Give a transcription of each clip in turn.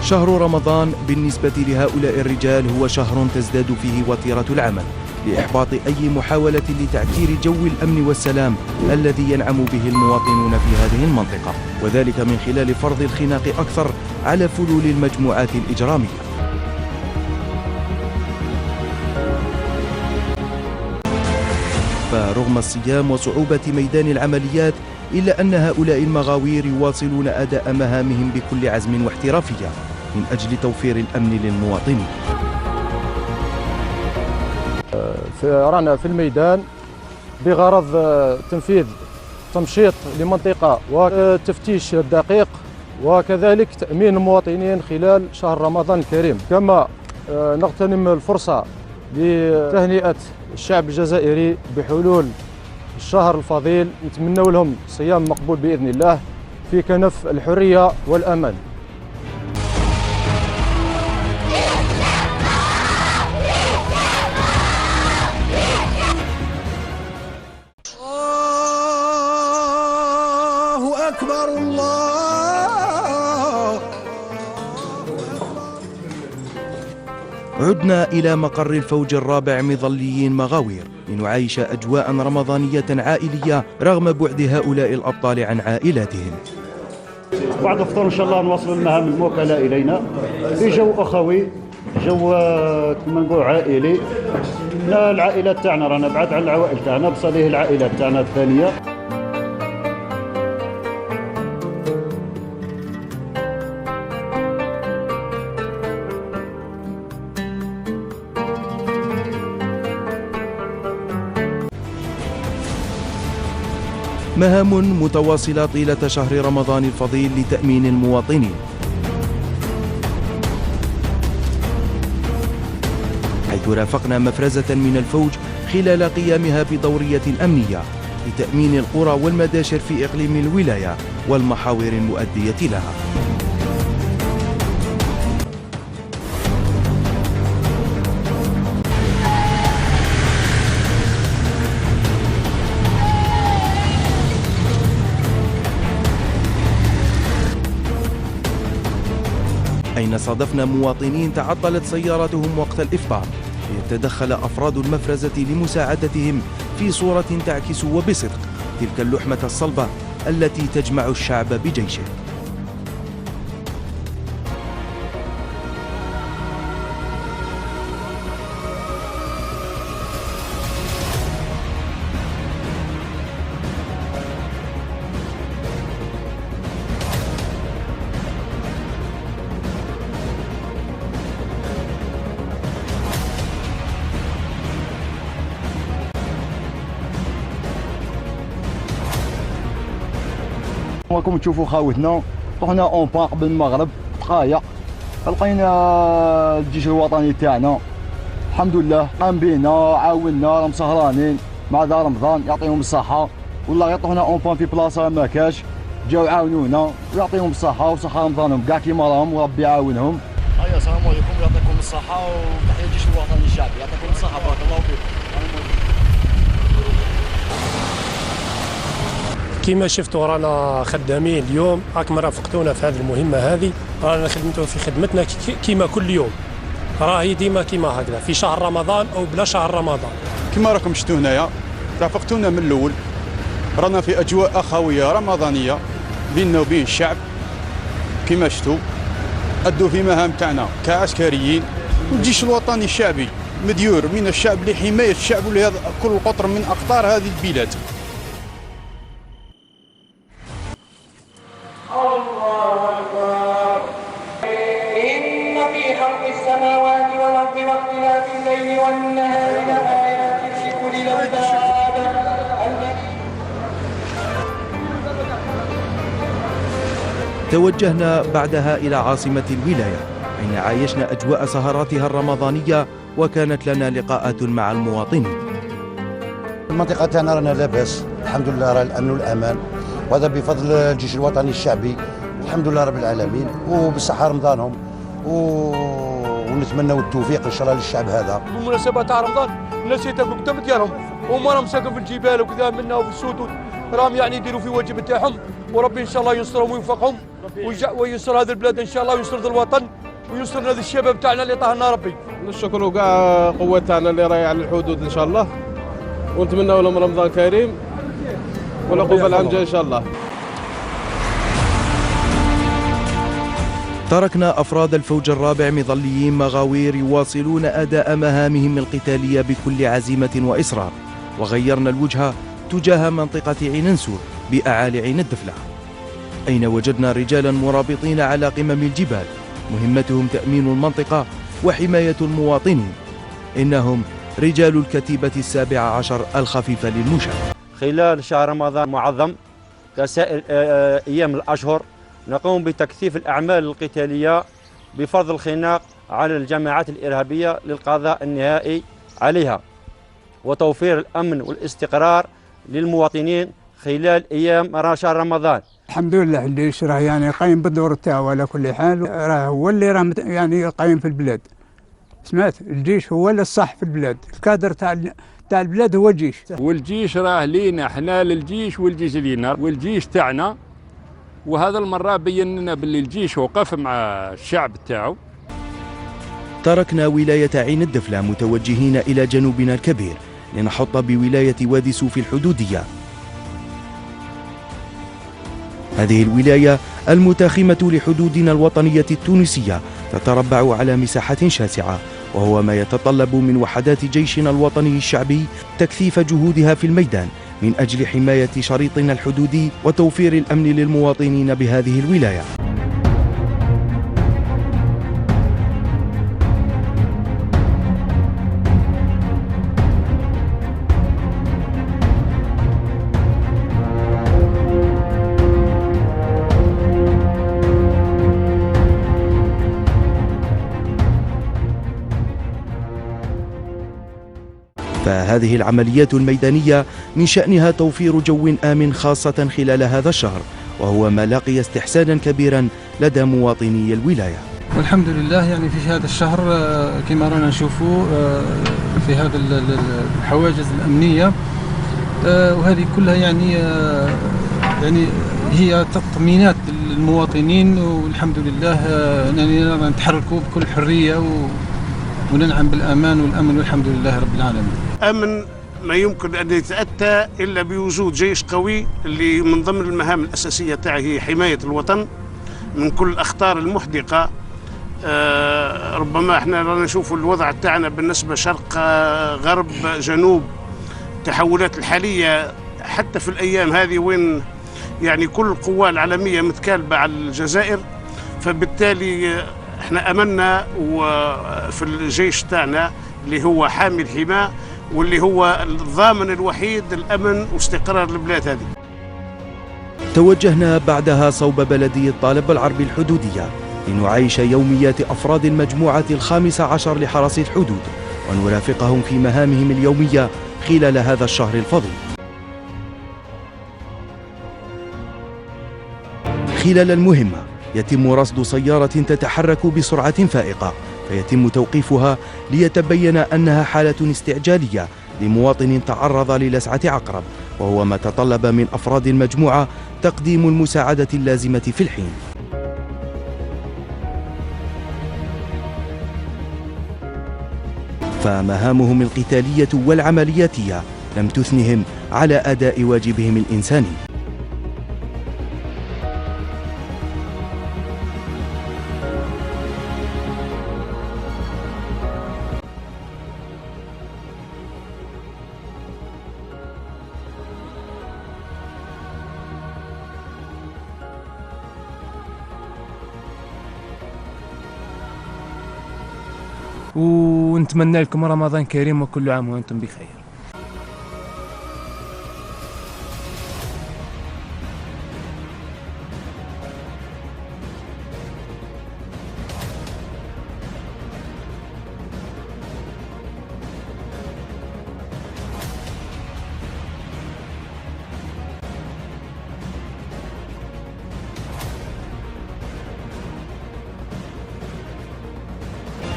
شهر رمضان بالنسبة لهؤلاء الرجال هو شهر تزداد فيه وتيرة العمل لإحباط أي محاولة لتعكير جو الأمن والسلام الذي ينعم به المواطنون في هذه المنطقة، وذلك من خلال فرض الخناق أكثر على فلول المجموعات الإجرامية. فرغم الصيام وصعوبة ميدان العمليات إلا أن هؤلاء المغاوير يواصلون أداء مهامهم بكل عزم واحترافية من أجل توفير الأمن للمواطنين. رانا في الميدان بغرض تنفيذ تمشيط لمنطقة والتفتيش الدقيق وكذلك تأمين المواطنين خلال شهر رمضان الكريم. كما نغتنم الفرصة لتهنئة الشعب الجزائري بحلول الشهر الفضيل، نتمنى لهم صيام مقبول بإذن الله في كنف الحرية والأمان. الله أكبر الله. عدنا إلى مقر الفوج الرابع مظليين مغاوير لنعيش أجواء رمضانية عائلية رغم بعد هؤلاء الأبطال عن عائلاتهم. بعد الفطور إن شاء الله نواصل المهام الموكلة إلينا في جو أخوي، جو كما نقول عائلي. العائلات تاعنا رانا بعاد عن العوائل تاعنا، بصالح العائلات تاعنا الثانية. مهام متواصلة طيلة شهر رمضان الفضيل لتأمين المواطنين، حيث رافقنا مفرزة من الفوج خلال قيامها بدورية أمنية لتأمين القرى والمداشر في إقليم الولاية والمحاور المؤدية لها. أين صادفنا مواطنين تعطلت سيارتهم وقت الإفطار ليتدخل أفراد المفرزة لمساعدتهم في صورة تعكس وبصدق تلك اللحمة الصلبة التي تجمع الشعب بجيشه. راكم تشوفوا خاوتنا طحنا اون بان قبل المغرب دقايق، لقينا الجيش الوطني تاعنا الحمد لله قام بينا عاوننا، راهم سهرانين مع دار رمضان يعطيهم الصحه، والله يعطونا اون بان في بلاصه ما كاش، جاو عاونونا ويعطيهم الصحه وصحه رمضانهم كاع كيما راهم وربي يعاونهم. هيا السلام عليكم، يعطيكم الصحه وتحيه الجيش الوطني الشعبي، يعطيكم الصحه بارك الله فيكم. كما شفتوا رانا خدامين اليوم، راكم رافقتونا في هذه المهمه هذه، رانا خدمتوا في خدمتنا كما كل يوم، راهي ديما كما هكذا في شهر رمضان او بلا شهر رمضان. كما راكم شفتوا هنايا رافقتونا من الاول، رانا في اجواء اخويه رمضانيه بيننا وبين الشعب. كما شفتوا ادوا في مهام تاعنا كعسكريين، والجيش الوطني الشعبي مديور من الشعب لحمايه الشعب ولهذا كل قطر من اقطار هذه البلاد. توجهنا بعدها إلى عاصمة الولاية حين عايشنا أجواء سهراتها الرمضانية وكانت لنا لقاءات مع المواطنين. المنطقة تاعنا رانا لاباس الحمد لله، راه الأمن والأمان، وهذا بفضل الجيش الوطني الشعبي الحمد لله رب العالمين، وبالصحة رمضانهم ونتمنوا التوفيق إن شاء الله للشعب هذا. بالمناسبة تاع رمضان الناس يتاكلوا قدام ديالهم، وما راهم ساكنوا في الجبال وكذا منا وفي السود، راهم يعني يديروا في واجب تاعهم، وربي إن شاء الله ينصرهم ويوفقهم وينصر هذه البلاد ان شاء الله، وينصر هذا الوطن، وينصر هذا الشباب تاعنا اللي طهرنا ربي. نشكروا كاع قواتنا اللي راهي على الحدود ان شاء الله، ونتمنى لهم رمضان كريم والعقوبه العام جاي ان شاء الله. تركنا أفراد الفوج الرابع مظليين مغاوير يواصلون أداء مهامهم القتالية بكل عزيمة وإصرار، وغيرنا الوجهة تجاه منطقة عين نسور بأعالي عين الدفلة، أين وجدنا رجالا مرابطين على قمم الجبال مهمتهم تأمين المنطقة وحماية المواطنين. إنهم رجال الكتيبة 17 الخفيفة للمشاة. خلال شهر رمضان معظم كسائر أيام الأشهر نقوم بتكثيف الأعمال القتالية بفرض الخناق على الجماعات الإرهابية للقضاء النهائي عليها وتوفير الأمن والاستقرار للمواطنين خلال أيام شهر رمضان. الحمد لله الجيش راه يعني قايم بالدور تاعو على كل حال، راه هو اللي راه يعني قايم في البلاد. سمعت الجيش هو اللي الصح في البلاد، الكادر تاع البلاد هو الجيش. والجيش راه لينا احنا للجيش والجيش لينا والجيش تاعنا، وهذا المرة بين لنا باللي الجيش وقف مع الشعب تاعو. تركنا ولاية عين الدفلة متوجهين إلى جنوبنا الكبير لنحط بولاية وادي سوف الحدودية. هذه الولاية المتاخمة لحدودنا الوطنية التونسية تتربع على مساحة شاسعة، وهو ما يتطلب من وحدات جيشنا الوطني الشعبي تكثيف جهودها في الميدان من أجل حماية شريطنا الحدودي وتوفير الأمن للمواطنين بهذه الولاية. فهذه العمليات الميدانية من شأنها توفير جو آمن خاصة خلال هذا الشهر، وهو ما لقي استحسانا كبيرا لدى مواطني الولاية. والحمد لله يعني في هذا الشهر كما رانا نشوفوا في هذا الحواجز الأمنية وهذه كلها يعني هي تطمينات للمواطنين، والحمد لله يعني نتحركوا بكل حرية وننعم بالأمان والأمن والحمد لله رب العالمين. أمن ما يمكن أن يتأتى إلا بوجود جيش قوي اللي من ضمن المهام الأساسية تاعه هي حماية الوطن من كل الأخطار المحدقة. ربما احنا رانا نشوفوا الوضع تاعنا بالنسبة شرق غرب جنوب، التحولات الحالية حتى في الأيام هذه وين يعني كل القوى العالمية متكالبة على الجزائر، فبالتالي احنا املنا في الجيش تاعنا اللي هو حامي الحماة واللي هو الضامن الوحيد الامن واستقرار البلاد هذه. توجهنا بعدها صوب بلدية طالب العربي الحدودية لنعايش يوميات أفراد المجموعة 15 لحرس الحدود ونرافقهم في مهامهم اليومية خلال هذا الشهر الفضيل. خلال المهمة يتم رصد سيارة تتحرك بسرعة فائقة فيتم توقيفها ليتبين أنها حالة استعجالية لمواطن تعرض للسعة عقرب، وهو ما تطلب من أفراد المجموعة تقديم المساعدة اللازمة في الحين. فمهامهم القتالية والعملياتية لم تثنهم على أداء واجبهم الإنساني. ونتمنى لكم رمضان كريم وكل عام وانتم بخير.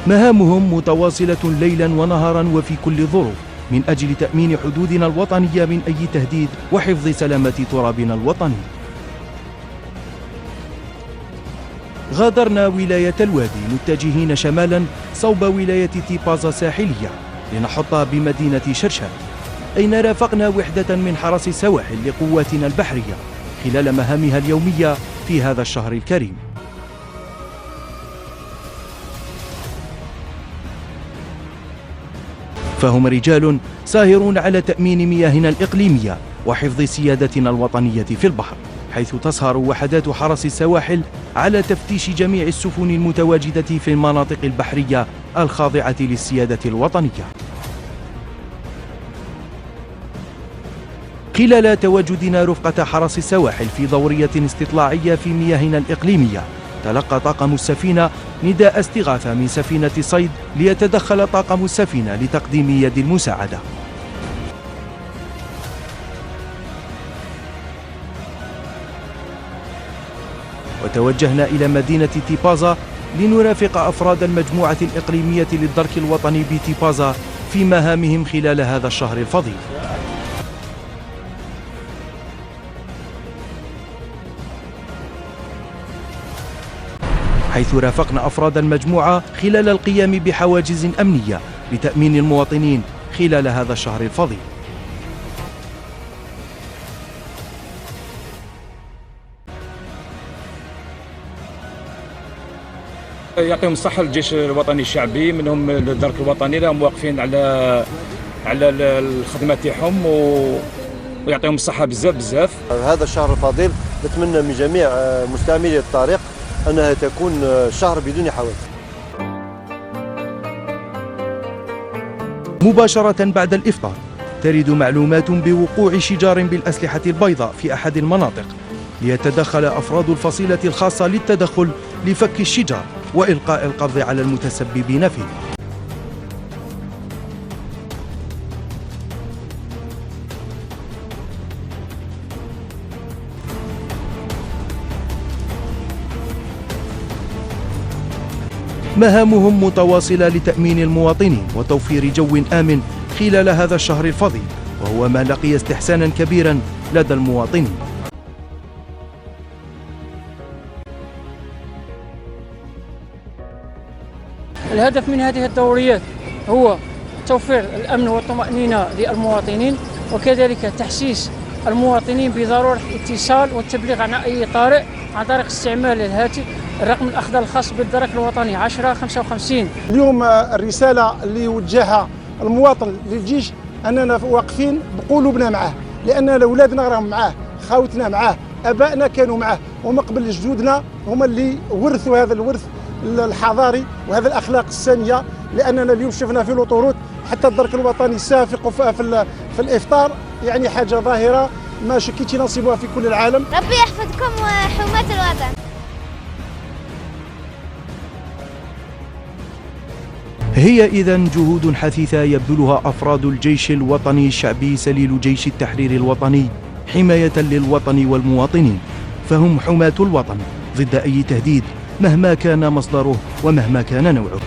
مهامهم متواصلة ليلا ونهارا وفي كل ظروف من أجل تأمين حدودنا الوطنية من أي تهديد وحفظ سلامة ترابنا الوطني. غادرنا ولاية الوادي متجهين شمالا صوب ولاية تيبازا ساحلية لنحط بمدينة شرشان، أين رافقنا وحدة من حرس السواحل لقواتنا البحرية خلال مهامها اليومية في هذا الشهر الكريم. فهم رجال ساهرون على تأمين مياهنا الإقليمية وحفظ سيادتنا الوطنية في البحر، حيث تسهر وحدات حرس السواحل على تفتيش جميع السفن المتواجدة في المناطق البحرية الخاضعة للسيادة الوطنية. خلال تواجدنا رفقة حرس السواحل في دورية استطلاعية في مياهنا الإقليمية، تلقى طاقم السفينة نداء استغاثة من سفينة صيد ليتدخل طاقم السفينة لتقديم يد المساعدة. وتوجهنا إلى مدينة تيبازا لنرافق أفراد المجموعة الإقليمية للدرك الوطني بتيبازا في مهامهم خلال هذا الشهر الفضيل. حيث رافقنا أفراد المجموعة خلال القيام بحواجز أمنية لتأمين المواطنين خلال هذا الشهر الفضيل. يعطيهم الصحة الجيش الوطني الشعبي، منهم الدرك الوطني راهم واقفين على الخدمة تاعهم ويعطيهم الصحة بزاف. هذا الشهر الفضيل نتمنى من جميع مستعملي الطريق أنها تكون شهر بدون حوادث. مباشرة بعد الإفطار ترد معلومات بوقوع شجار بالأسلحة البيضاء في أحد المناطق، ليتدخل أفراد الفصيلة الخاصة للتدخل لفك الشجار وإلقاء القبض على المتسببين فيه. مهامهم متواصلة لتأمين المواطنين وتوفير جو آمن خلال هذا الشهر الفضيل، وهو ما لقي استحسانا كبيرا لدى المواطنين. الهدف من هذه الدوريات هو توفير الأمن والطمأنينة للمواطنين، وكذلك تحسيس المواطنين بضرورة الاتصال والتبليغ عن أي طارئ عن طريق استعمال الهاتف الرقم الأخضر الخاص بالدرك الوطني 1055. اليوم الرسالة اللي يوجهها المواطن للجيش أننا واقفين بقلوبنا معه، لأن أولادنا راهم معاه، خاوتنا معاه، أبائنا كانوا معاه، ومن قبل جدودنا هم اللي ورثوا هذا الورث الحضاري وهذا الأخلاق السامية. لأننا اليوم شفنا في الأوطوروت حتى الدرك الوطني سافق في الإفطار، يعني حاجة ظاهرة ما شكيتش نصيبها في كل العالم. ربي يحفظكم حماة الوطن. هي إذن جهود حثيثة يبذلها أفراد الجيش الوطني الشعبي سليل جيش التحرير الوطني حماية للوطن والمواطنين، فهم حماة الوطن ضد أي تهديد مهما كان مصدره ومهما كان نوعه.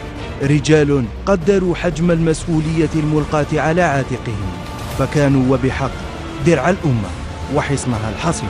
رجال قدروا حجم المسؤولية الملقاة على عاتقهم، فكانوا وبحق درع الأمة وحصنها الحصين.